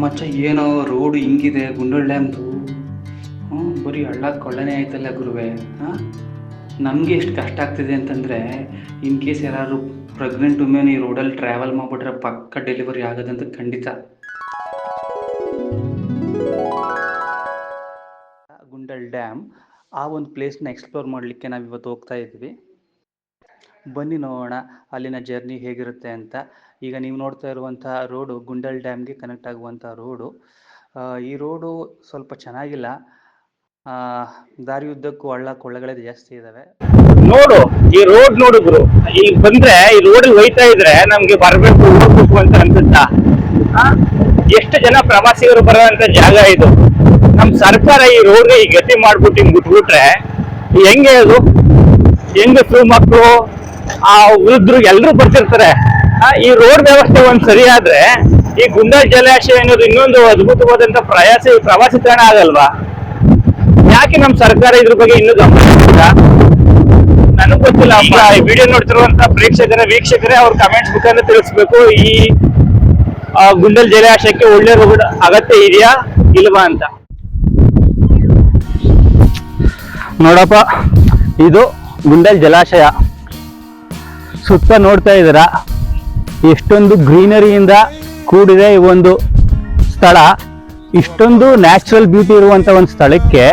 ಮಚ್ಚ ಏನೋ ರೋಡು ಹಿಂಗಿದೆ ಗುಂಡೋಳ ಡ್ಯಾಮ್ದು. ಬರೀ ಹಳ್ಳ ಕೊಳ್ಳನೆ ಆಯ್ತಲ್ಲ ಗುರುವೆ. ನಮಗೆ ಎಷ್ಟು ಕಷ್ಟ ಆಗ್ತಿದೆ ಅಂತಂದರೆ, ಇನ್ ಕೇಸ್ ಯಾರು ಪ್ರೆಗ್ನೆಂಟ್ ವುಮೆನ್ ಈ ರೋಡಲ್ಲಿ ಟ್ರಾವೆಲ್ ಮಾಡಿಬಿಟ್ರೆ ಪಕ್ಕ ಡೆಲಿವರಿ ಆಗೋದಂತ ಖಂಡಿತ. ಗುಂಡಲ್ ಡ್ಯಾಮ್ ಆ ಒಂದು ಪ್ಲೇಸ್ನ ಎಕ್ಸ್ಪ್ಲೋರ್ ಮಾಡಲಿಕ್ಕೆ ನಾವು ಇವತ್ತು ಹೋಗ್ತಾ ಇದ್ವಿ. ಬನ್ನಿ ನೋಡೋಣ ಅಲ್ಲಿನ ಜರ್ನಿ ಹೇಗಿರುತ್ತೆ ಅಂತ. ಈಗ ನೀವು ನೋಡ್ತಾ ಇರುವಂಥ ರೋಡು ಗುಂಡಲ್ ಡ್ಯಾಮ್ಗೆ ಕನೆಕ್ಟ್ ಆಗುವಂಥ ರೋಡು. ಈ ರೋಡು ಸ್ವಲ್ಪ ಚೆನ್ನಾಗಿಲ್ಲ. ದಾರಿ ಉದ್ದಕ್ಕೂ ಹಳ್ಳ ಕೊಳ್ಳಗಳೇ ಜಾಸ್ತಿ ಇದ್ದಾವೆ. ನೋಡು ಈ ರೋಡ್ ನೋಡಿದ್ರು ಈಗ ಬಂದ್ರೆ ಈ ರೋಡ್ ಹೋಯ್ತಾ ಇದ್ರೆ ನಮ್ಗೆ ಬರ್ಬೇಕು ಹೋಗ್ಬೇಕು ಅಂತ ಅನ್ಸುತ್ತಾ? ಎಷ್ಟು ಜನ ಪ್ರವಾಸಿಗರು ಬರುವಂತ ಜಾಗ ಇದು. ನಮ್ ಸರ್ಕಾರ ಈ ರೋಡ್ಗೆ ಈ ಗತಿ ಮಾಡ್ಬಿಟ್ಟು ಹಿಂಗ್ ಬಿಟ್ಬಿಟ್ರೆ ಹೆಂಗೆ ಅದು? ಹೆಂಗಸರು ಮಕ್ಕಳು ಆ ವೃದ್ಧರು ಎಲ್ರು ಬರ್ತಿರ್ತಾರೆ. ಈ ರೋಡ್ ವ್ಯವಸ್ಥೆ ಒಂದ್ ಸರಿ ಆದ್ರೆ ಈ ಗುಂಡಲ್ ಜಲಾಶಯ ಅನ್ನೋದು ಇನ್ನೊಂದು ಅದ್ಭುತವಾದಂತ ಪ್ರವಾಸಿ ತಾಣ ಆಗಲ್ವಾ? ಯಾಕೆ ನಮ್ ಸರ್ಕಾರ ಇದ್ರ ಬಗ್ಗೆ ಇನ್ನೂ ಗಮನಿಸ್ತಿಲ್ಲ? ನನಗ್ ಗೊತ್ತಿಲ್ಲ. ಈ ವಿಡಿಯೋ ನೋಡ್ತಿರುವಂತ ವೀಕ್ಷಕರೇ ಅವ್ರ ಕಮೆಂಟ್ಸ್ ಮುಖಾಂತರ ತಿಳಿಸ್ಬೇಕು, ಈ ಗುಂಡಲ್ ಜಲಾಶಯಕ್ಕೆ ಒಳ್ಳೆ ರೋಡ್ ಅಗತ್ಯ ಇದೆಯಾ ಇಲ್ವಾ ಅಂತ. ನೋಡಪ್ಪ, ಇದು ಗುಂಡಲ್ ಜಲಾಶಯ. ಸುತ್ತ ನೋಡ್ತಾ ಇದ್ದೀರ ಎಷ್ಟೊಂದು ಗ್ರೀನರಿಯಿಂದ ಕೂಡಿದೆ ಈ ಒಂದು ಸ್ಥಳ. ಇಷ್ಟೊಂದು ನ್ಯಾಚುರಲ್ ಬ್ಯೂಟಿ ಇರುವಂತ ಒಂದು ಸ್ಥಳಕ್ಕೆ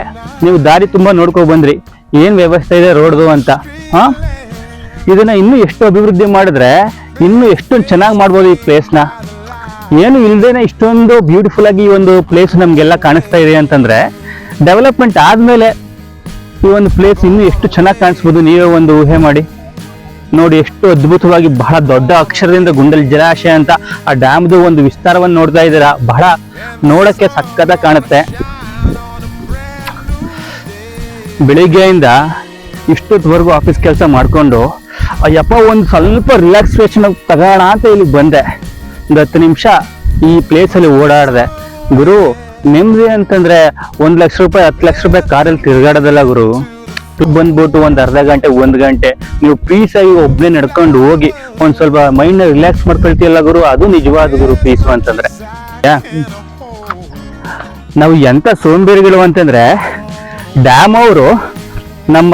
ನೀವು ದಾರಿ ತುಂಬಾ ನೋಡ್ಕೊ ಬಂದ್ರಿ, ಏನ್ ವ್ಯವಸ್ಥೆ ಇದೆ ರೋಡ್ದು ಅಂತ. ಇದನ್ನ ಇನ್ನೂ ಎಷ್ಟು ಅಭಿವೃದ್ಧಿ ಮಾಡಿದ್ರೆ ಇನ್ನೂ ಎಷ್ಟೊಂದು ಚೆನ್ನಾಗಿ ಮಾಡ್ಬೋದು ಈ ಪ್ಲೇಸ್ನ. ಏನು ಇಲ್ದೇನೆ ಇಷ್ಟೊಂದು ಬ್ಯೂಟಿಫುಲ್ ಆಗಿ ಈ ಒಂದು ಪ್ಲೇಸ್ ನಮ್ಗೆಲ್ಲ ಕಾಣಿಸ್ತಾ ಇದೆ ಅಂತಂದ್ರೆ, ಡೆವಲಪ್ಮೆಂಟ್ ಆದ್ಮೇಲೆ ಈ ಒಂದು ಪ್ಲೇಸ್ ಇನ್ನೂ ಎಷ್ಟು ಚೆನ್ನಾಗಿ ಕಾಣಿಸ್ಬೋದು. ನೀವೇ ಒಂದು ಊಹೆ ಮಾಡಿ ನೋಡಿ, ಎಷ್ಟು ಅದ್ಭುತವಾಗಿ ಬಹಳ ದೊಡ್ಡ ಅಕ್ಷರದಿಂದ ಗುಂಡಲ್ ಜಲಾಶಯ ಅಂತ ಆ ಡ್ಯಾಮ್ದು ಒಂದು ವಿಸ್ತಾರವನ್ನು ನೋಡ್ತಾ ಇದ್ದೀರಾ. ಬಹಳ ನೋಡಕ್ಕೆ ಸಕ್ಕತ್ತಾಗಿ ಕಾಣುತ್ತೆ. ಬೆಳಿಗ್ಗೆಯಿಂದ ಇಷ್ಟೊತ್ತವರೆಗೂ ಆಫೀಸ್ ಕೆಲಸ ಮಾಡ್ಕೊಂಡು ಅಯ್ಯಪ್ಪ ಒಂದು ಸ್ವಲ್ಪ ರಿಲ್ಯಾಕ್ಸೇಷನ್ ತಗೋಣ ಅಂತ ಇಲ್ಲಿಗೆ ಬಂದೆ. ಒಂದು 10 ನಿಮಿಷ ಈ ಪ್ಲೇಸಲ್ಲಿ ಓಡಾಡಿದೆ. ಗುರು, ನೆಮ್ಮದಿ ಅಂತಂದ್ರೆ 1 ಲಕ್ಷ ರೂಪಾಯಿ 10 ಲಕ್ಷ ರೂಪಾಯಿ ಕಾರಲ್ಲಿ ತಿರ್ಗಾಡೋದಲ್ಲ ಗುರು. ಬಂದ್ಬಿಟ್ಟು ಒಂದು ಅರ್ಧ ಗಂಟೆ 1 ಗಂಟೆ ನೀವು ಪೀಸ್ ಆಗಿ ಒಬ್ಬನೇ ನಡ್ಕೊಂಡು ಹೋಗಿ ಒಂದ್ ಸ್ವಲ್ಪ ಮೈಂಡ್ ರಿಲ್ಯಾಕ್ಸ್ ಮಾಡ್ಕೊಳ್ತೀಯಲ್ಲ ಗುರು, ಅದು ನಿಜವಾದ ಗುರು ಪೀಸು ಅಂತಂದ್ರೆ. ನಾವು ಎಂತ ಸೋಂಬೇರಿಗಳು ಅಂತಂದ್ರೆ, ಡ್ಯಾಮ್ ಅವರು ನಮ್ಮ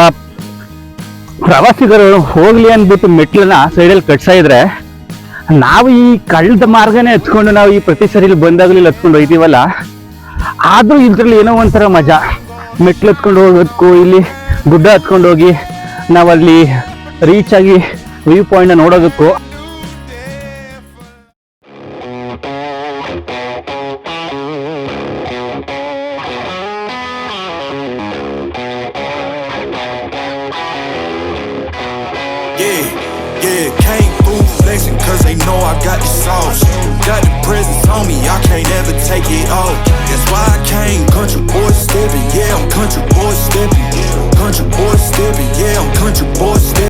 ಪ್ರವಾಸಿಗರು ಹೋಗ್ಲಿ ಅಂದ್ಬಿಟ್ಟು ಮೆಟ್ಲನ್ನ ಸೈಡಲ್ಲಿ ಕಟ್ಸಾ ಇದ್ರೆ, ನಾವು ಈ ಕಳ್ದ ಮಾರ್ಗನೇ ಹತ್ಕೊಂಡು ನಾವು ಈ ಪ್ರತಿ ಸರಿ ಬಂದಾಗಲಿ ಹತ್ಕೊಂಡು ಹೋಯ್ತೀವಲ್ಲ, ಆದ್ರೂ ಇದ್ರಲ್ಲಿ ಏನೋ ಒಂಥರ ಮಜಾ. ಮೆಟ್ಲು ಹತ್ಕೊಂಡು ಹೋಗೋದಕ್ಕೂ ಇಲ್ಲಿ ಗುಡ್ಡ ಹತ್ಕೊಂಡು ಹೋಗಿ ನಾವಲ್ಲಿ ರೀಚ್ ಆಗಿ ವ್ಯೂ ಪಾಯಿಂಟ್ ನೋಡೋದಕ್ಕೂ. Can't fool flexing cause they know I got the sauce. Got the presence on me, I can't ever take it off. That's why I